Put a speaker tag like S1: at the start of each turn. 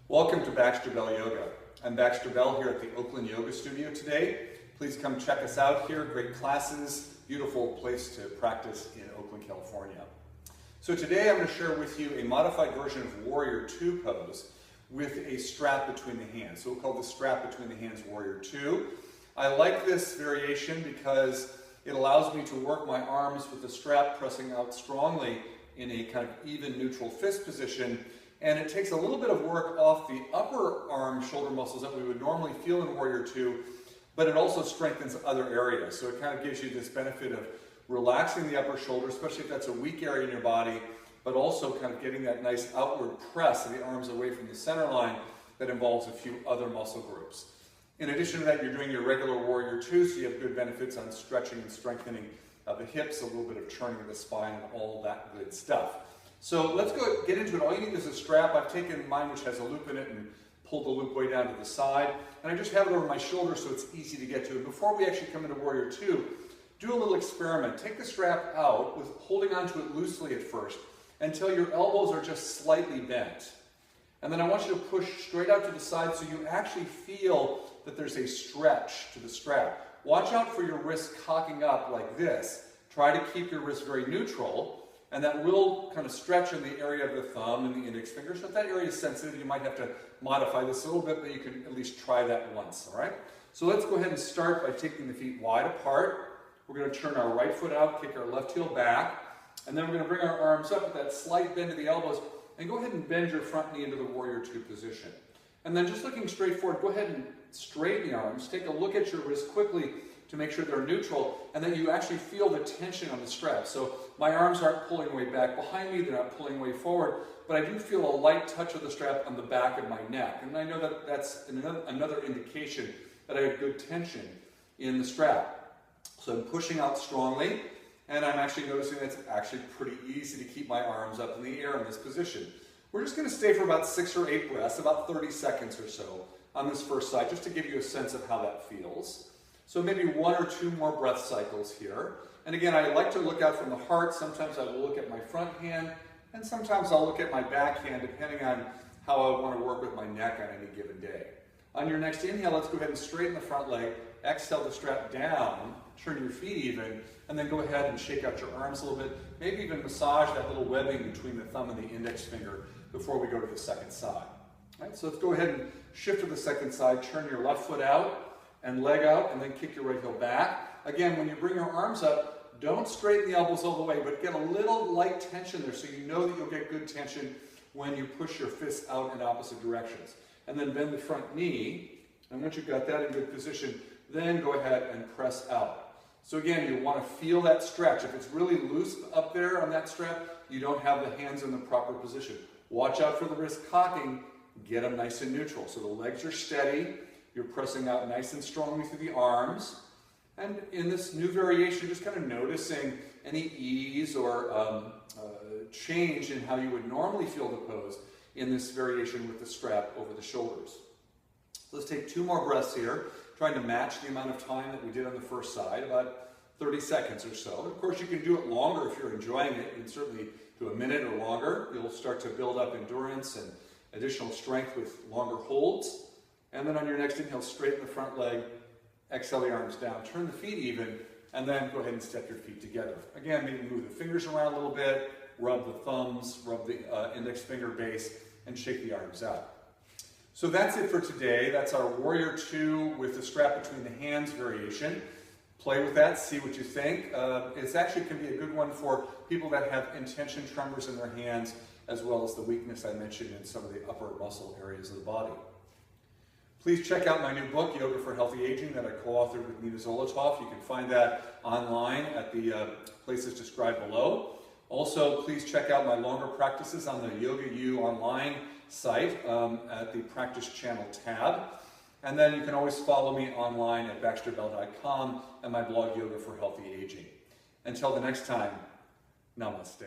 S1: Welcome to Baxter Bell Yoga. I'm Baxter Bell here at the Oakland Yoga Studio today. Please come check us out here. Great classes, beautiful place to practice in Oakland, California. So today I'm going to share with you a modified version of Warrior II pose with a strap between the hands. So we'll call this strap between the hands Warrior II. I like this variation because it allows me to work my arms with the strap pressing out strongly in a kind of even neutral fist position. And it takes a little bit of work off the upper arm shoulder muscles that we would normally feel in Warrior II, but it also strengthens other areas. So it kind of gives you this benefit of relaxing the upper shoulder, especially if that's a weak area in your body, but also kind of getting that nice outward press of the arms away from the center line that involves a few other muscle groups. In addition to that, you're doing your regular Warrior II, so you have good benefits on stretching and strengthening of the hips, a little bit of turning of the spine, and all that good stuff. So let's go get into it. All you need is a strap. I've taken mine, which has a loop in it, and pulled the loop way down to the side. And I just have it over my shoulder so it's easy to get to. And before we actually come into Warrior II, do a little experiment. Take the strap out with holding onto it loosely at first until your elbows are just slightly bent. And then I want you to push straight out to the side so you actually feel that there's a stretch to the strap. Watch out for your wrists cocking up like this. Try to keep your wrists very neutral. And that will kind of stretch in the area of the thumb and the index finger. So if that area is sensitive, you might have to modify this a little bit, but you can at least try that once, all right? So let's go ahead and start by taking the feet wide apart. We're going to turn our right foot out, kick our left heel back, and then we're going to bring our arms up with that slight bend of the elbows, and go ahead and bend your front knee into the Warrior II position. And then just looking straight forward, go ahead and straighten the arms. Take a look at your wrists quickly to make sure they're neutral, and then you actually feel the tension on the strap. So my arms aren't pulling way back behind me, they're not pulling way forward, but I do feel a light touch of the strap on the back of my neck. And I know that that's another indication that I have good tension in the strap. So I'm pushing out strongly, and I'm actually noticing that it's actually pretty easy to keep my arms up in the air in this position. We're just going to stay for about 6 or 8 breaths, about 30 seconds or so on this first side, just to give you a sense of how that feels. So maybe 1 or 2 more breath cycles here. And again, I like to look out from the heart. Sometimes I will look at my front hand, and sometimes I'll look at my back hand, depending on how I want to work with my neck on any given day. On your next inhale, let's go ahead and straighten the front leg. Exhale the strap down, turn your feet even, and then go ahead and shake out your arms a little bit. Maybe even massage that little webbing between the thumb and the index finger before we go to the second side. All right, so let's go ahead and shift to the second side. Turn your left foot out and leg out, and then kick your right heel back. Again, when you bring your arms up, don't straighten the elbows all the way, but get a little light tension there so you know that you'll get good tension when you push your fists out in opposite directions. And then bend the front knee, and once you've got that in good position, then go ahead and press out. So again, you want to feel that stretch. If it's really loose up there on that strap, you don't have the hands in the proper position. Watch out for the wrist cocking. Get them nice and neutral. So the legs are steady. You're pressing out nice and strongly through the arms. And in this new variation, just kind of noticing any ease or change in how you would normally feel the pose in this variation with the strap over the shoulders. So let's take 2 more breaths here, trying to match the amount of time that we did on the first side, about 30 seconds or so. Of course, you can do it longer if you're enjoying it. You can certainly do a minute or longer. You'll start to build up endurance and additional strength with longer holds. And then on your next inhale, straighten the front leg, exhale the arms down, turn the feet even, and then go ahead and step your feet together. Again, maybe move the fingers around a little bit, rub the thumbs, rub the index finger base, and shake the arms out. So that's it for today. That's our Warrior II with the strap between the hands variation. Play with that, see what you think. It actually can be a good one for people that have intention tremors in their hands, as well as the weakness I mentioned in some of the upper muscle areas of the body. Please check out my new book, Yoga for Healthy Aging, that I co-authored with Nina Zolotov. You can find that online at the places described below. Also, please check out my longer practices on the Yoga U online site at the Practice Channel tab. And then you can always follow me online at baxterbell.com and my blog, Yoga for Healthy Aging. Until the next time, namaste.